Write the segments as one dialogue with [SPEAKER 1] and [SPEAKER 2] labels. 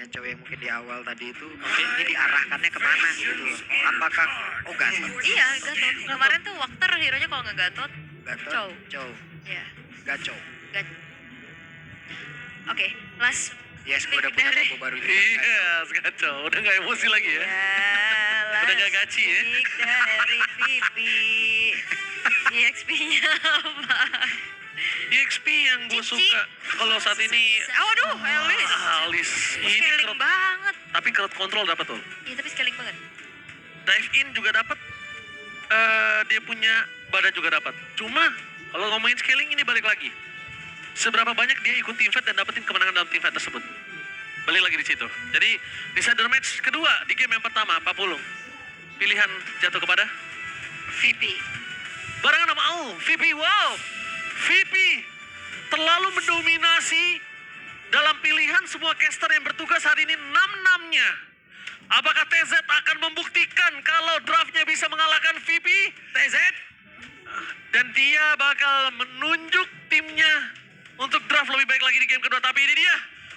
[SPEAKER 1] Gaco yang mungkin di awal tadi itu ini diarahkannya kemana gitu loh. Apakah Gatot?
[SPEAKER 2] Iya, Gatot. Kemarin tuh Wakter hero-nya kalau nggak Gatot,
[SPEAKER 1] Gatot, Chow,
[SPEAKER 2] ya.
[SPEAKER 1] Gaco.
[SPEAKER 2] Oke, last
[SPEAKER 1] Yes, gue udah punya combo baru juga.
[SPEAKER 3] Iya, Gaco. Udah gak emosi lagi ya? Udah gak gaci ya?
[SPEAKER 2] Dari Vivi. EXP-nya apa?
[SPEAKER 3] EXP yang gue
[SPEAKER 2] Cici.
[SPEAKER 3] suka kalau saat ini
[SPEAKER 2] Aduh,
[SPEAKER 3] Alice ini
[SPEAKER 2] scaling
[SPEAKER 3] crowd,
[SPEAKER 2] banget.
[SPEAKER 3] tapi crowd control dapat tuh.
[SPEAKER 2] Iya, tapi scaling banget.
[SPEAKER 3] Dive in juga dapat. Dia punya badan juga dapat. Cuma kalau ngomongin scaling ini balik lagi. Seberapa banyak dia ikut team fight dan dapetin kemenangan dalam team fight tersebut. Balik lagi di situ. Jadi di Shadow match kedua di game yang pertama Pak Pulung. Pilihan jatuh kepada
[SPEAKER 2] Vivi.
[SPEAKER 3] barengan sama Au. VP, wow. VP terlalu mendominasi dalam pilihan semua caster yang bertugas hari ini 6-6-nya. Apakah TZ akan membuktikan kalau draftnya bisa mengalahkan VP? TZ? Dan dia bakal menunjuk timnya untuk draft lebih baik lagi di game kedua. Tapi ini dia,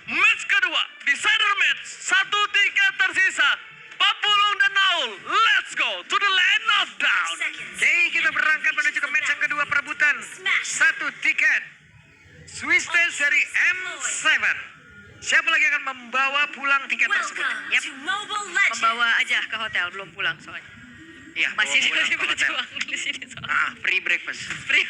[SPEAKER 3] match kedua, decider match. 1 tiket tersisa. Papulung dan Naul, let's go to the land of down.
[SPEAKER 1] Oke, kita berangkat menuju ke match yang kedua perebutan 1 tiket Swiss Dance dari M7. Siapa lagi akan membawa pulang tiket tersebut?
[SPEAKER 2] Yap. Membawa aja ke hotel, belum pulang soalnya.
[SPEAKER 1] Iya,
[SPEAKER 2] Masih
[SPEAKER 1] bawa pulang
[SPEAKER 2] di
[SPEAKER 1] ke hotel.
[SPEAKER 2] berjuang di sini soalnya.
[SPEAKER 1] Free breakfast.
[SPEAKER 2] Free.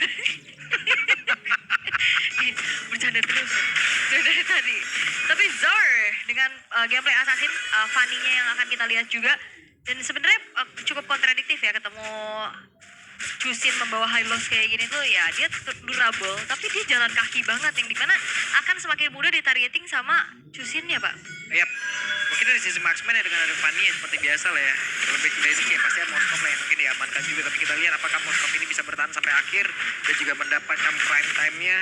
[SPEAKER 2] Bercanda terus ya. Dari tadi. Tapi Zor dengan gameplay assassin, Fanny-nya yang akan kita lihat juga. Dan sebenarnya cukup kontradiktif ya ketemu Chusin membawa high loss kayak gini tuh ya dia durable tapi dia jalan kaki banget yang dimana akan semakin mudah ditargeting sama Chusinnya Pak.
[SPEAKER 1] Yap, mungkin dari sisi marksman ya dengan ada Fanny yang seperti biasa lah ya. Lebih basic ya pasti Moskov lah yang mungkin diamankan juga. Tapi kita lihat apakah Moskov ini bisa bertahan sampai akhir dan juga mendapatkan prime time-nya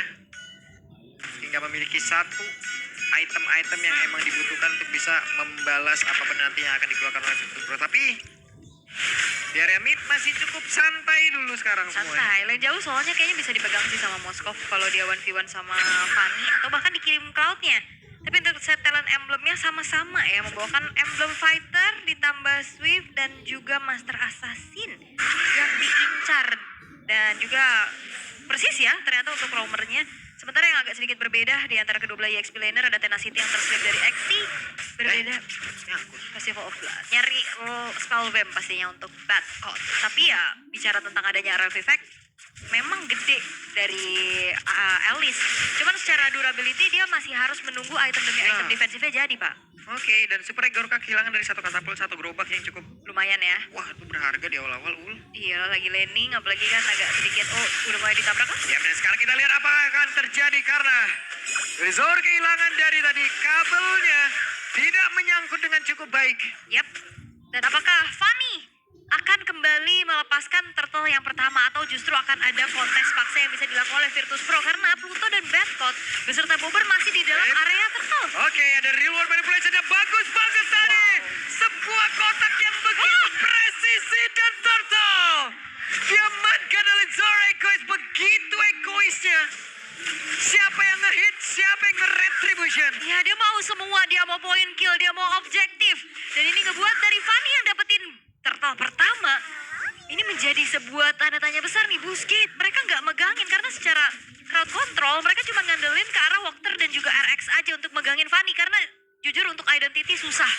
[SPEAKER 1] hingga memiliki satu item-item yang emang dibutuhkan untuk bisa membalas apapun nanti yang akan dikeluarkan oleh Virtus Pro. Tapi di area mid masih cukup santai dulu sekarang semua.
[SPEAKER 2] Santai, lane jauh soalnya kayaknya bisa dipegang sih sama Moskov kalau dia 1v1 sama Fanny atau bahkan dikirim cloud-nya. Tapi untuk set talent emblemnya sama-sama ya, membawakan emblem fighter ditambah Swift dan juga Master Assassin yang diincar dan juga persis ya ternyata untuk roamernya. Sementara yang agak sedikit berbeda di antara kedua belah EXP laner ada Tenacity yang terselip dari XT berbeda Festival of Blood. Nyari Spellvamp pastinya untuk Bad Code. Tapi ya bicara tentang adanya Revivac memang gede dari Alice. Cuman secara durability dia masih harus menunggu item demi item defensifnya jadi Pak.
[SPEAKER 1] Oke, dan Super Gorka kehilangan dari satu katapult, satu gerobak yang cukup
[SPEAKER 2] Lumayan ya.
[SPEAKER 1] wah itu berharga di awal-awal
[SPEAKER 2] Iya lagi laning apalagi kan agak sedikit udah mulai ditabrak kan?
[SPEAKER 1] Ya, dan sekarang kita lihat apa yang akan terjadi karena Rizor kehilangan dari tadi kabelnya tidak menyangkut dengan cukup baik.
[SPEAKER 2] Yap. Dan apakah Fanny akan kembali melepaskan turtle yang pertama atau justru akan ada kontes paksa yang bisa dilakukan oleh Virtus Pro karena Pluto dan Badcode beserta Bobber masih di dalam area turtle.
[SPEAKER 1] Oke, ada real world manipulation yang bagus banget tadi. Sebuah kotak yang begitu presisi dan turtle diamankan oleh Zor Egois, begitu egoisnya. Siapa yang ngehit, siapa yang nge-retribution.
[SPEAKER 2] Ya dia mau semua, dia mau point kill, dia mau objektif. Dan ini ngebuat dari Fanny yang dapetin turtle pertama. Ini menjadi sebuah tanda tanya besar nih Busquets. Mereka nggak megangin karena secara crowd control mereka cuma ngandelin ke arah Walker dan juga RX aja untuk megangin Fanny. Karena jujur untuk identity susah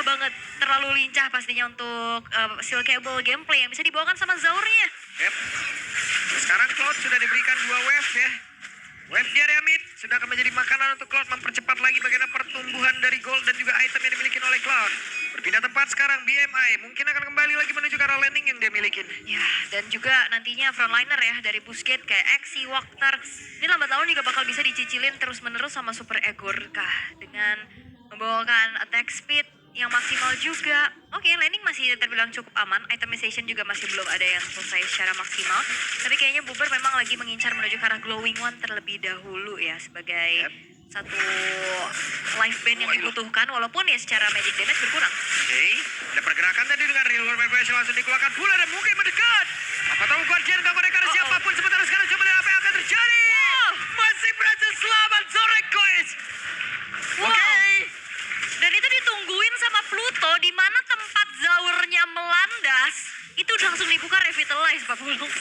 [SPEAKER 2] banget, terlalu lincah pastinya untuk skillable gameplay yang bisa dibawakan sama Zaurnya.
[SPEAKER 1] Yep. Dan sekarang Cloud sudah diberikan 2 wave ya. Wave di area mid sudah akan menjadi makanan untuk Cloud, mempercepat lagi bagaimana pertumbuhan dari gold dan juga item yang dimiliki oleh Cloud. Berpindah tempat sekarang BMI mungkin akan kembali lagi menuju ke arah landing yang dia milikin.
[SPEAKER 2] Ya, dan juga nantinya frontliner ya dari Busquets kayak Exi, Walker. Ini lambat laun juga bakal bisa dicicilin terus-menerus sama Super Egorka dengan membawakan attack speed yang maksimal juga. Oke, landing masih terbilang cukup aman. Itemization juga masih belum ada yang selesai secara maksimal. Tapi kayaknya Boober memang lagi mengincar menuju ke arah Glowing One terlebih dahulu ya sebagai satu life band yang dibutuhkan walaupun ya secara magic damage berkurang.
[SPEAKER 1] Oke, ada pergerakan tadi dengan real world manipulation langsung dikeluarkan pula dan mungkin mendekat. Apa tahu Guardian gak mereka ada siapapun sementara sekarang coba lihat apa yang akan terjadi. Masih berhasil selamat Zorek Guys. Oke,
[SPEAKER 2] sama Pluto di mana tempat Zaurnya melandas, itu udah langsung dibuka revitalize Pak Pulung.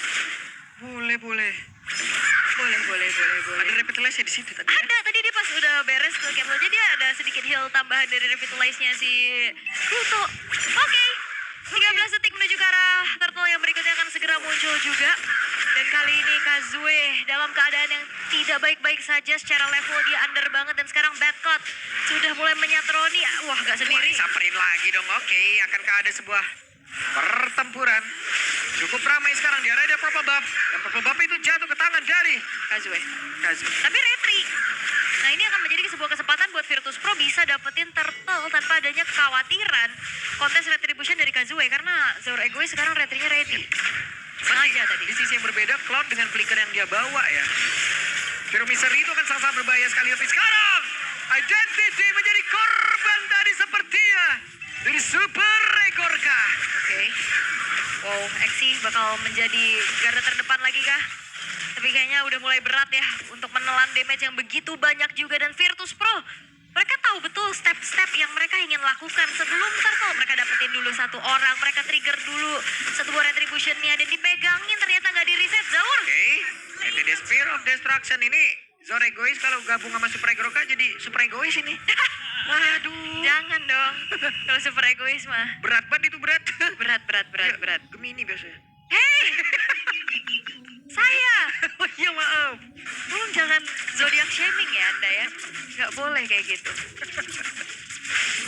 [SPEAKER 1] Boleh.
[SPEAKER 2] Boleh.
[SPEAKER 1] Ada revitalize di situ tadi. Ya?
[SPEAKER 2] Ada, tadi dia pas udah beres tuh Capsule, jadi dia ada sedikit heal tambahan dari revitalize-nya si Pluto. Oke, 13 detik menuju ke arah turtle yang berikutnya akan segera muncul juga. Dan kali ini Kazue dalam keadaan yang tidak baik-baik saja, secara level dia under banget. Dan sekarang Badcott sudah mulai menyatroni. Wah, gak sendiri.
[SPEAKER 1] Samperin lagi dong. Oke, akankah ada sebuah pertempuran? Cukup ramai sekarang di area Purple Buff. Dan Purple Buff itu jatuh ke tangan dari
[SPEAKER 2] Kazue.
[SPEAKER 1] Kazue.
[SPEAKER 2] Tapi retri. Nah, ini akan menjadi sebuah kesempatan buat Virtus Pro bisa dapetin turtle tanpa adanya kekhawatiran kontes retribution dari Kazue, karena Zaur Egois sekarang retrinya ready. Sengaja tadi.
[SPEAKER 1] Di sisi yang berbeda, Cloud dengan flicker yang dia bawa ya. Hero Misery itu kan sangat-sangat berbahaya sekali. Tapi sekarang, Identity menjadi korban tadi sepertinya dari Super Egorka.
[SPEAKER 2] Oke. Wow, Exi bakal menjadi garda terdepan lagi kah? Tapi kayaknya udah mulai berat ya untuk menelan damage yang begitu banyak juga. Dan Virtus Pro, mereka tahu betul step-step yang mereka ingin lakukan sebelum turtle. Mereka dapetin dulu satu orang, mereka trigger dulu satu buah retribution-nya dan dipegangin, ternyata nggak di-reset Zaur.
[SPEAKER 1] Oke, itu dia Spear of Destruction ini. Zaur Egois kalau gabung sama Super Egorka jadi Super Egois ini. Waduh.
[SPEAKER 2] Jangan dong, kalau super egois mah.
[SPEAKER 1] Berat banget itu, berat.
[SPEAKER 2] Berat.
[SPEAKER 1] Gemini biasanya.
[SPEAKER 2] Hei, saya.
[SPEAKER 1] Oh iya, maaf.
[SPEAKER 2] Tolong jangan zodiac shaming ya Anda ya. Nggak boleh kayak gitu.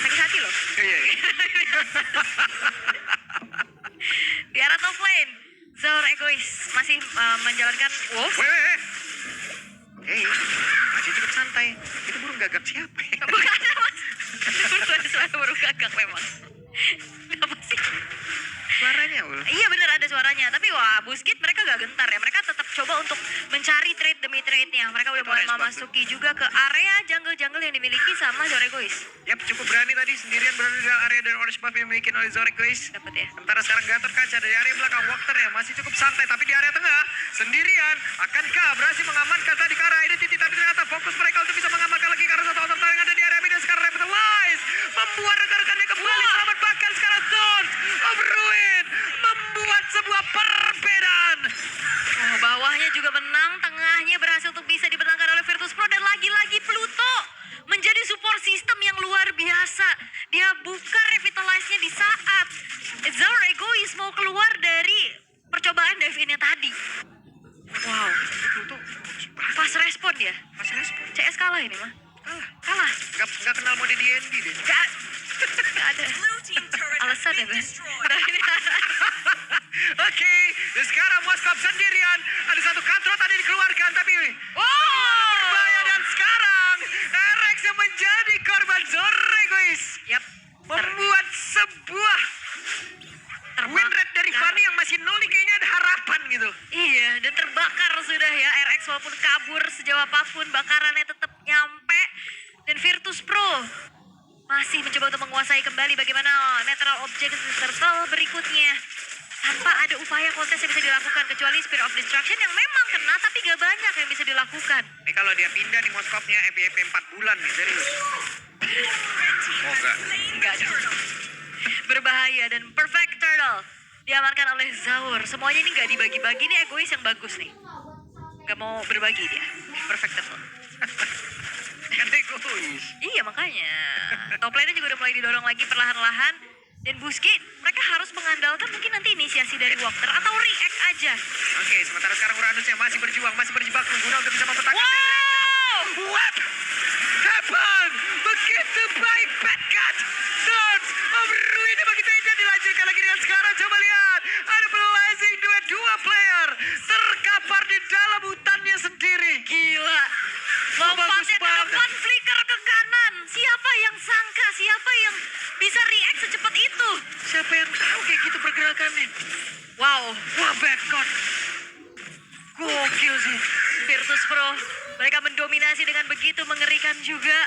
[SPEAKER 2] Sakit hati loh.
[SPEAKER 1] Iya.
[SPEAKER 2] Di arah top lane, Zaur Egois masih menjalankan Wolf.
[SPEAKER 1] Weh. Oke, masih cukup santai. Itu burung gagak siapa ya?
[SPEAKER 2] Bukan mas. Itu suara burung gagak memang. Apa sih?
[SPEAKER 1] Suaranya, Ul.
[SPEAKER 2] Iya bener ada suaranya. Tapi wah, Buskit mereka gak gentar ya. Mereka tetap coba untuk mencari trade demi trade-nya. Mereka udah mulai memasuki juga ke area jungle-jungle yang dimiliki sama Zaur Egois.
[SPEAKER 1] Yap, cukup berani tadi sendirian berada di area dan orange buff yang dimiliki oleh Zaur Egois.
[SPEAKER 2] Dapat ya.
[SPEAKER 1] Sementara sekarang Gatot Kaca dari area belakang Walker ya masih cukup santai, tapi di area tengah sendirian akankah berhasil mengamankan tadi ke arah Identity, tapi ternyata fokus mereka untuk bisa mengamankan lagi karena satu otot yang ada di area mid. Sekarang Revitalize membuat rekan-rekannya kembali selamat, bahkan sekarang Dawn of Ruin membuat sebuah perbedaan.
[SPEAKER 2] Oh, bawahnya juga menang, tengahnya berhasil untuk bisa dimenangkan oleh Virtus Pro. Dan lagi-lagi Pluto menjadi support system yang luar biasa. Dia buka revitalize-nya di saat Zaur Egois mau keluar dari percobaan dive in-nya tadi. Wow,
[SPEAKER 1] Itu
[SPEAKER 2] fast respon dia.
[SPEAKER 1] masih respon.
[SPEAKER 2] CS kalah ini mah. Kalah.
[SPEAKER 1] Nggak kenal mode D&D deh.
[SPEAKER 2] Gak ada alasan ya guys. Nah, ini
[SPEAKER 1] Oke, dan sekarang Moskov sendirian. Ada satu katro tadi dikeluarkan, tapi terlalu berbahaya. Dan sekarang RX yang menjadi korban Zaur Egois
[SPEAKER 2] Yap.
[SPEAKER 1] membuat sebuah win rate dari Fanny yang masih nol nih, kayaknya ada harapan gitu.
[SPEAKER 2] Iya, dan terbakar sudah ya RX walaupun kabur sejauh apapun, bakarannya tetap nyampe. Dan Virtus Pro masih mencoba untuk menguasai kembali bagaimana netral object turtle berikutnya. Tanpa ada upaya kontes yang bisa dilakukan kecuali Spear of Destruction yang memang kena tapi gak banyak yang bisa dilakukan.
[SPEAKER 1] Ini kalau dia pindah di Moskovnya FPP 4 bulan nih, serius. Semoga.
[SPEAKER 2] Enggak ada. Berbahaya dan perfect turtle diamankan oleh Zaur. Semuanya ini gak dibagi-bagi, nih egois yang bagus nih. Gak mau berbagi dia. Perfect turtle.
[SPEAKER 1] Kan egois.
[SPEAKER 2] Iya makanya. Top lane juga udah mulai didorong lagi perlahan-lahan. Dan Buskit, mereka harus mengandalkan mungkin nanti inisiasi dari Walker atau react aja.
[SPEAKER 1] Oke, sementara sekarang Uranusnya masih berjuang, masih berjibaku guna untuk bisa mempertahankan.
[SPEAKER 2] Wow!
[SPEAKER 1] What happened? Begitu baik Badcat. Sons of Ruin begitu indah dilanjutkan lagi dengan sekarang. Coba lihat, ada blazing duet dua player terkapar di dalam hutannya sendiri.
[SPEAKER 2] Gila. Lompatnya ke depan, flicker ke kanan. Siapa yang sangka? Siapa yang bisa react secepat itu?
[SPEAKER 1] Siapa yang tahu kayak gitu pergerakannya?
[SPEAKER 2] Wow.
[SPEAKER 1] Wah, Badcat. Gokil sih.
[SPEAKER 2] Virtus Pro, mereka mendominasi dengan begitu mengerikan juga.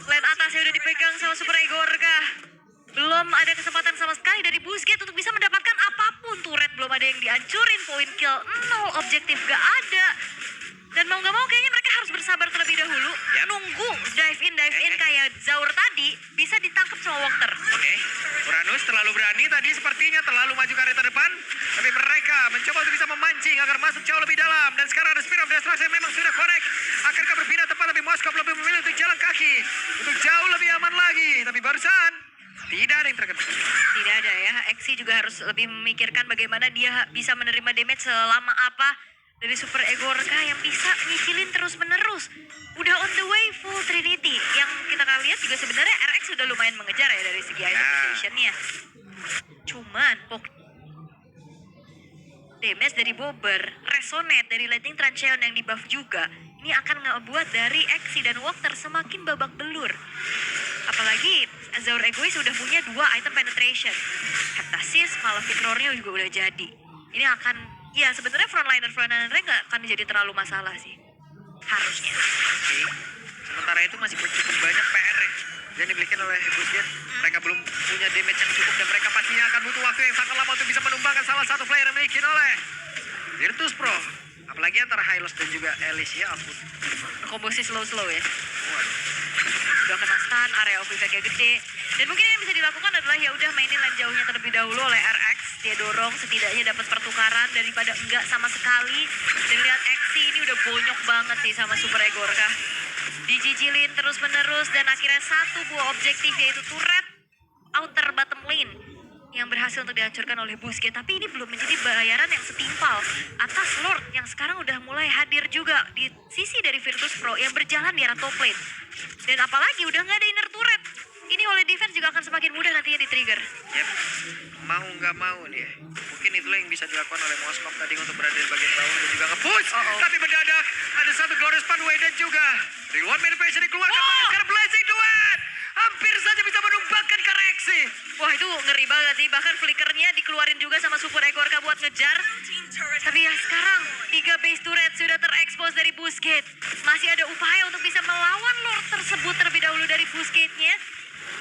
[SPEAKER 2] Lane atasnya udah dipegang sama Super Egorka. Belum ada kesempatan sama sekali dari Buskit untuk bisa mendapatkan apapun. Turret belum ada yang dihancurin, point kill 0, objektif gak ada. Dan mau gak mau kayaknya mereka harus bersabar terlebih dahulu, nunggu dive in kayak Zaur tadi bisa ditangkap sama Walker.
[SPEAKER 1] Oke, Uranus terlalu berani tadi sepertinya terlalu maju ke area terdepan. Tapi mereka mencoba untuk bisa memancing agar masuk jauh lebih dalam. Dan sekarang ada Spear of Destruction memang sudah connect. Akankah berpindah tepat tapi Moskov lebih memilih untuk jalan kaki. Untuk jauh lebih aman lagi. Tapi barusan tidak ada yang terkena.
[SPEAKER 2] Tidak ada ya, Exi juga harus lebih memikirkan bagaimana dia bisa menerima damage selama apa dari Super Egorka yang bisa nyicilin terus-menerus. Udah on the way full Trinity. Yang kita lihat juga sebenarnya RX sudah lumayan mengejar ya dari segi item position-nya. Cuman damage dari Bobber, Resonate dari Lightning Trancheon yang di buff juga, ini akan ngebuat dari Exi dan Walker semakin babak belur. Apalagi Zaur Egois sudah punya 2 item penetration. Heptasis, Malefic Roar-nya juga udah jadi. Ini akan, ya sebenarnya frontliner nggak akan jadi terlalu masalah sih. Harusnya.
[SPEAKER 1] Oke. Sementara itu masih cukup banyak PR yang dimiliki oleh Busquets. Mereka belum punya damage yang cukup dan mereka pastinya akan butuh waktu yang sangat lama untuk bisa menumbangkan salah satu player yang dimiliki oleh Virtus Pro. Apalagi antara Hylos dan juga Alice ya ampun.
[SPEAKER 2] Kombosi slow-slow ya.
[SPEAKER 1] Waduh.
[SPEAKER 2] Udah kena stun, area of effect-nya gede. Dan mungkin yang bisa dilakukan adalah ya udah mainin lane jauhnya terlebih dahulu oleh RX. Dia dorong setidaknya dapat pertukaran daripada enggak sama sekali. Dan lihat Exi ini udah bonyok banget sih sama Super Egorka. Dijijilin terus-menerus dan akhirnya satu buah objektif yaitu turret outer bottom lane yang berhasil untuk dihancurkan oleh Busquets. Tapi ini belum menjadi bayaran yang setimpal atas Lord yang sekarang udah mulai hadir juga di sisi dari Virtus Pro yang berjalan di arah top lane. Dan apalagi udah nggak ada inner turret. Ini oleh defense juga akan semakin mudah nantinya di-trigger.
[SPEAKER 1] Yep. Mau nggak mau dia. Mungkin itulah yang bisa dilakukan oleh Moskov tadi untuk berada di bagian bawah dan juga nge-push. Tapi mendadak ada satu Glorious Pathway dan juga Reload Manipulation dikeluarkan. Sekarang Blazing Duet hampir saja bisa menumbangkan koreksi.
[SPEAKER 2] Wah itu ngeri banget sih. Bahkan flickernya dikeluarin juga sama Super Egorka buat ngejar. Tapi ya sekarang 3 base turret sudah terekspos dari Busquets. Masih ada upaya untuk bisa melawan Lord tersebut terlebih dahulu dari Busquets-nya.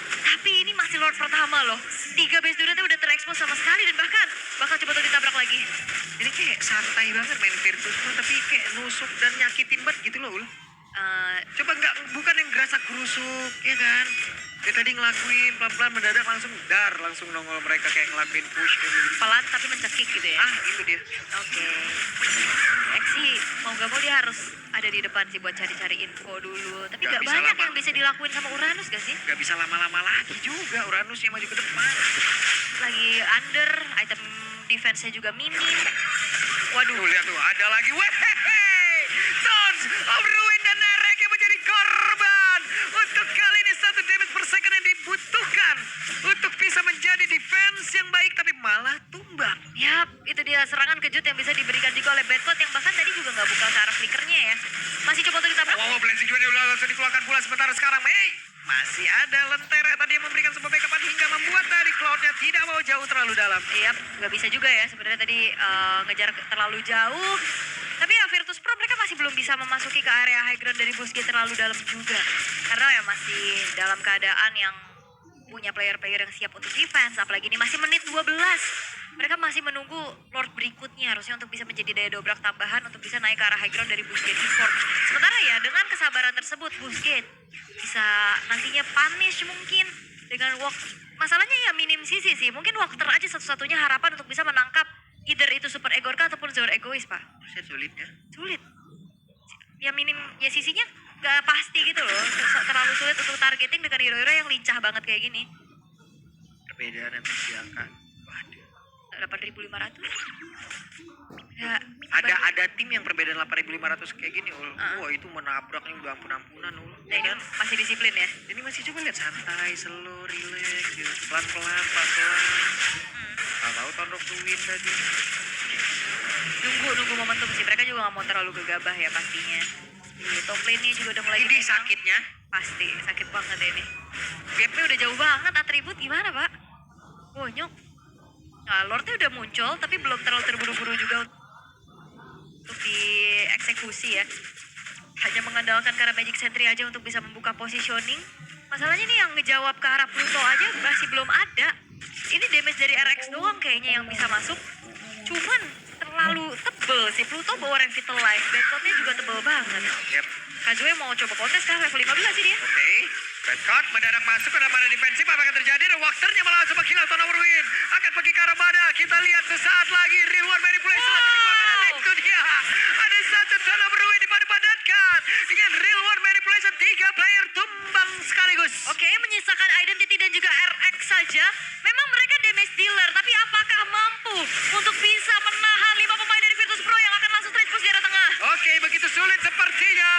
[SPEAKER 2] Tapi ini masih Lord pertama loh. 3 base turretnya udah terekspos sama sekali dan bahkan bakal coba untuk ditabrak lagi.
[SPEAKER 1] Ini kayak santai banget main Virtus Pro tapi kayak nusuk dan nyakitin banget gitu loh. Coba nggak, bukan yang gerasa gerusuk ya kan. Dia tadi ngelakuin pelan-pelan mendadak langsung nongol mereka kayak ngelakuin push kayak gitu.
[SPEAKER 2] Pelan tapi mencekik gitu ya.
[SPEAKER 1] Itu dia.
[SPEAKER 2] Oke. Exi mau gak mau dia harus ada di depan sih buat cari-cari info dulu. Tapi
[SPEAKER 1] Nggak
[SPEAKER 2] gak
[SPEAKER 1] bisa
[SPEAKER 2] banyak
[SPEAKER 1] lama.
[SPEAKER 2] yang bisa dilakuin sama Uranus gak sih?
[SPEAKER 1] Gak bisa lama-lama lagi juga Uranus yang maju ke depan.
[SPEAKER 2] Lagi under, item defense-nya juga minim. Waduh.
[SPEAKER 1] Tuh lihat tuh, ada lagi. Wehehe! Sons of Ruin dan Narek yang menjadi korban. Untuk kali ini 1 damage per second yang dibutuhkan untuk bisa menjadi defense yang baik tapi malah tumbang.
[SPEAKER 2] Yap, itu dia serangan kejut yang bisa diberikan juga oleh Badcott yang bahkan tadi juga gak buka ke arah flickernya ya. Masih coba untuk ditabrak.
[SPEAKER 1] Wow, Blazing juga udah langsung dikeluarkan pula sementara sekarang. Masih ada Lentera tadi yang memberikan sebuah backupan hingga membuat dari Cloud-nya tidak mau jauh terlalu dalam.
[SPEAKER 2] Yap, gak bisa juga ya sebenarnya tadi ngejar terlalu jauh. Tapi ya Virtus Pro mereka masih belum bisa memasuki ke area high ground dari Busquets terlalu dalam juga. Karena ya masih dalam keadaan yang punya player-player yang siap untuk defense. Apalagi ini masih menit 12. Mereka masih menunggu Lord berikutnya harusnya untuk bisa menjadi daya dobrak tambahan untuk bisa naik ke arah high ground dari Busquets Esports. Sementara ya dengan kesabaran tersebut Busquets bisa nantinya punish mungkin dengan walk. Masalahnya ya minim sisi sih. Mungkin Walker aja satu-satunya harapan untuk bisa menangkap either itu Super Egorka ataupun Zaur Egois, Pak.
[SPEAKER 1] Saya sulitnya.
[SPEAKER 2] Sulit. Ya minim, ya sisinya gak pasti gitu loh. Terlalu sulit untuk targeting dengan hero-hero yang lincah banget kayak gini.
[SPEAKER 1] Perbedaan yang di angka. Waduh.
[SPEAKER 2] 8.500. Ya,
[SPEAKER 1] Ada tim yang perbedaan 8.500 kayak gini, Ul. Wah, itu menabraknya udah ampun-ampunan, Ul.
[SPEAKER 2] nah ini masih disiplin ya.
[SPEAKER 1] Ini masih coba lihat santai, slow, relax gitu. Pelan-pelan. Tahu Tondok Win tadi.
[SPEAKER 2] Nunggu momentum sih. Mereka juga gak mau terlalu gegabah ya pastinya. Di top lane-nya juga udah mulai
[SPEAKER 1] Ini
[SPEAKER 2] dipegang.
[SPEAKER 1] sakitnya.
[SPEAKER 2] Pasti, sakit banget ini. Gapnya udah jauh banget, atribut gimana, Pak? Bonyok. Nah, Lord-nya udah muncul, tapi belum terlalu terburu-buru juga untuk dieksekusi ya. Hanya mengandalkan ke arah Magic Sentry aja untuk bisa membuka positioning. Masalahnya nih yang ngejawab ke arah Pluto aja masih belum ada. Ini damage dari RX doang kayaknya yang bisa masuk. Cuman terlalu tebel sih. Pluto bawa Revitalize, Badcott-nya juga tebel banget.
[SPEAKER 1] Yep.
[SPEAKER 2] Kazue mau coba kontes kah level 15 sih dia.
[SPEAKER 1] Oke, Red Card mendadak masuk ke dalam area defensif. Apa yang terjadi? Dan Wakternya malah coba kill atau nomor win. Akan pergi ke arah Bada. Kita lihat sesaat lagi. Real One Manipulation akan dikeluarkan. Dan itu dia. Ada satu turnover win dipadat-padatkan. Dengan Real One Manipulation. 3 player tumbang sekaligus.
[SPEAKER 2] Oke, menyisakan Identity dan juga RX saja. Memang mereka damage dealer, tapi apakah mampu untuk bisa menahan 5 pemain dari Virtus Pro yang akan langsung straight push di arah tengah?
[SPEAKER 1] Oke, begitu sulit sepertinya.